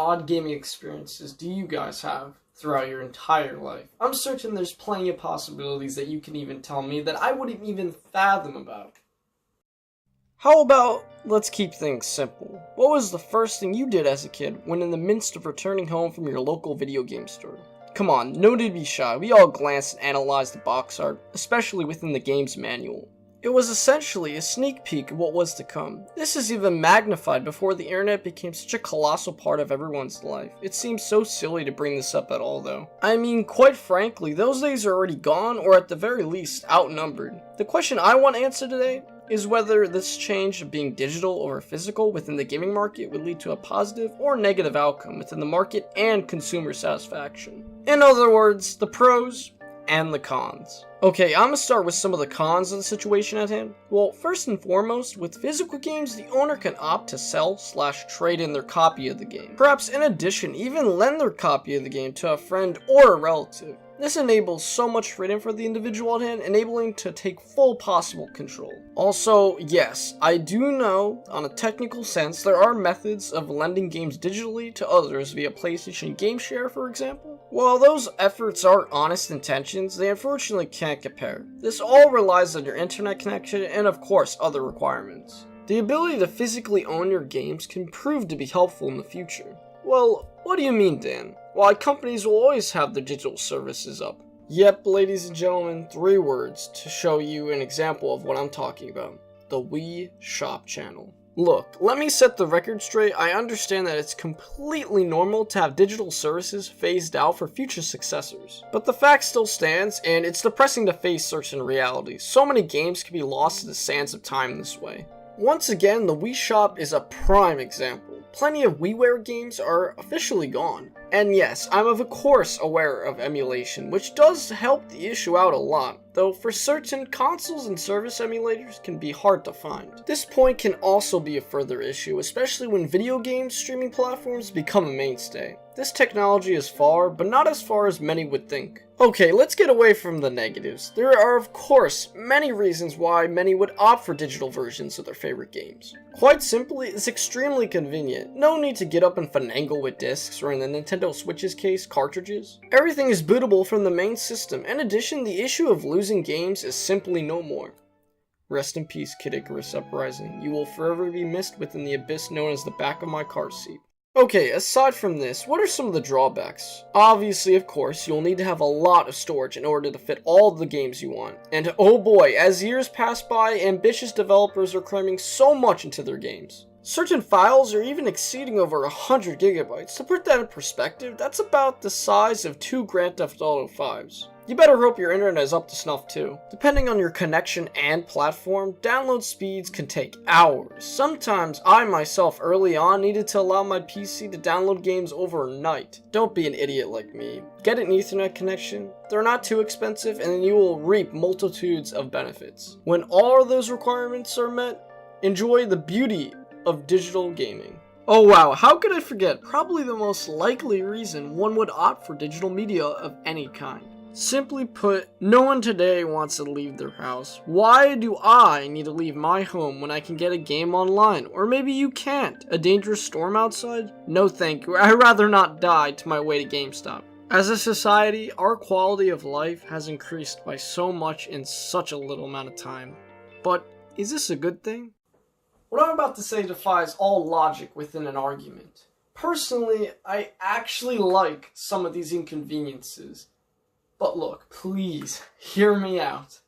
odd gaming experiences do you guys have throughout your entire life? I'm certain there's plenty of possibilities that you can even tell me that I wouldn't even fathom about. How about, let's keep things simple. What was the first thing you did as a kid when in the midst of returning home from your local video game store? Come on, no need to be shy, we all glanced and analyzed the box art, especially within the game's manual. It was essentially a sneak peek of what was to come. This is even magnified before the internet became such a colossal part of everyone's life. It seems so silly to bring this up at all though. I mean, quite frankly, those days are already gone, or at the very least, outnumbered. The question I want to answer today is whether this change of being digital over physical within the gaming market would lead to a positive or negative outcome within the market and consumer satisfaction. In other words, the pros and the cons. Okay, I'm gonna start with some of the cons of the situation at hand. Well, first and foremost, with physical games, the owner can opt to sell/trade in their copy of the game. Perhaps in addition, even lend their copy of the game to a friend or a relative. This enables so much freedom for the individual at hand, enabling to take full possible control. Also, yes, I do know, on a technical sense, there are methods of lending games digitally to others via PlayStation Game Share, for example. While those efforts are honest intentions, they unfortunately can't compare. This all relies on your internet connection and, of course, other requirements. The ability to physically own your games can prove to be helpful in the future. Well, what do you mean, Dan? Why, companies will always have their digital services up. Yep, ladies and gentlemen, 3 words to show you an example of what I'm talking about. The Wii Shop channel. Look, let me set the record straight. I understand that it's completely normal to have digital services phased out for future successors. But the fact still stands, and it's depressing to face certain realities. So many games can be lost to the sands of time this way. Once again, the Wii Shop is a prime example. Plenty of WiiWare games are officially gone. And yes, I'm of course aware of emulation, which does help the issue out a lot, though for certain consoles and service emulators can be hard to find. This point can also be a further issue, especially when video game streaming platforms become a mainstay. This technology is far, but not as far as many would think. Okay, let's get away from the negatives. There are of course many reasons why many would opt for digital versions of their favorite games. Quite simply, it's extremely convenient. No need to get up and finagle with discs, or in the Nintendo Switch's case, cartridges. Everything is bootable from the main system. In addition, the issue of losing games is simply no more. Rest in peace, Kid Icarus Uprising. You will forever be missed within the abyss known as the back of my car seat. Okay, aside from this, what are some of the drawbacks? Obviously, of course, you'll need to have a lot of storage in order to fit all the games you want. And oh boy, as years pass by, ambitious developers are cramming so much into their games. Certain files are even exceeding over 100 gigabytes. To put that in perspective, that's about the size of 2 Grand Theft Auto 5s. You better hope your internet is up to snuff too. Depending on your connection and platform, download speeds can take hours. Sometimes I myself early on needed to allow my PC to download games overnight. Don't be an idiot like me. Get an Ethernet connection. They're not too expensive and you will reap multitudes of benefits. When all of those requirements are met, enjoy the beauty of digital gaming. Oh wow, how could I forget? Probably the most likely reason one would opt for digital media of any kind. Simply put, no one today wants to leave their house. Why do I need to leave my home when I can get a game online? Or maybe you can't. A dangerous storm outside? No thank you, I'd rather not die to my way to GameStop. As a society, our quality of life has increased by so much in such a little amount of time. But is this a good thing? What I'm about to say defies all logic within an argument. Personally, I actually like some of these inconveniences. But look, please, hear me out.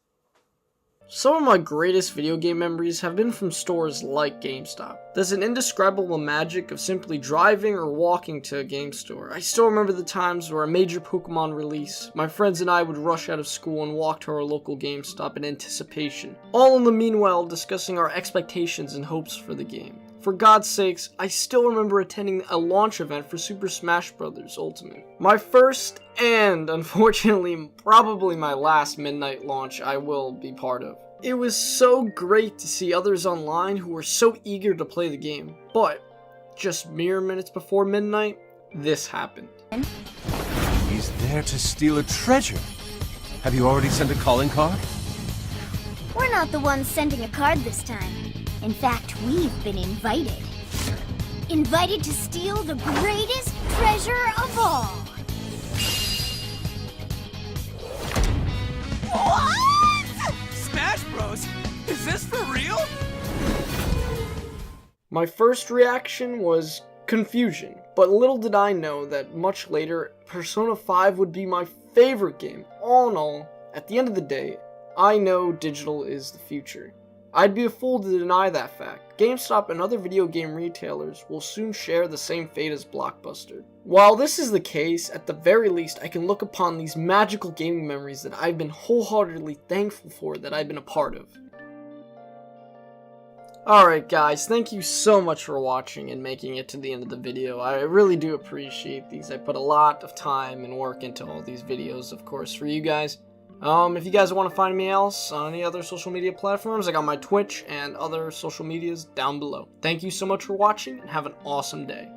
Some of my greatest video game memories have been from stores like GameStop. There's an indescribable magic of simply driving or walking to a game store. I still remember the times where a major Pokemon release, my friends and I would rush out of school and walk to our local GameStop in anticipation, all in the meanwhile discussing our expectations and hopes for the game. For God's sakes, I still remember attending a launch event for Super Smash Bros. Ultimate. My first, and unfortunately probably my last midnight launch I will be part of. It was so great to see others online who were so eager to play the game. But, just mere minutes before midnight, this happened. He's there to steal a treasure. Have you already sent a calling card? We're not the ones sending a card this time. In fact, we've been invited. Invited to steal the greatest treasure of all. What? Smash Bros? Is this for real? My first reaction was confusion, but little did I know that much later, Persona 5 would be my favorite game. All in all, at the end of the day, I know digital is the future. I'd be a fool to deny that fact. GameStop and other video game retailers will soon share the same fate as Blockbuster. While this is the case, at the very least, I can look upon these magical gaming memories that I've been wholeheartedly thankful for that I've been a part of. Alright guys, thank you so much for watching and making it to the end of the video. I really do appreciate these. I put a lot of time and work into all these videos, of course, for you guys. If you guys want to find me else on any other social media platforms, I got my Twitch and other social medias down below. Thank you so much for watching and have an awesome day.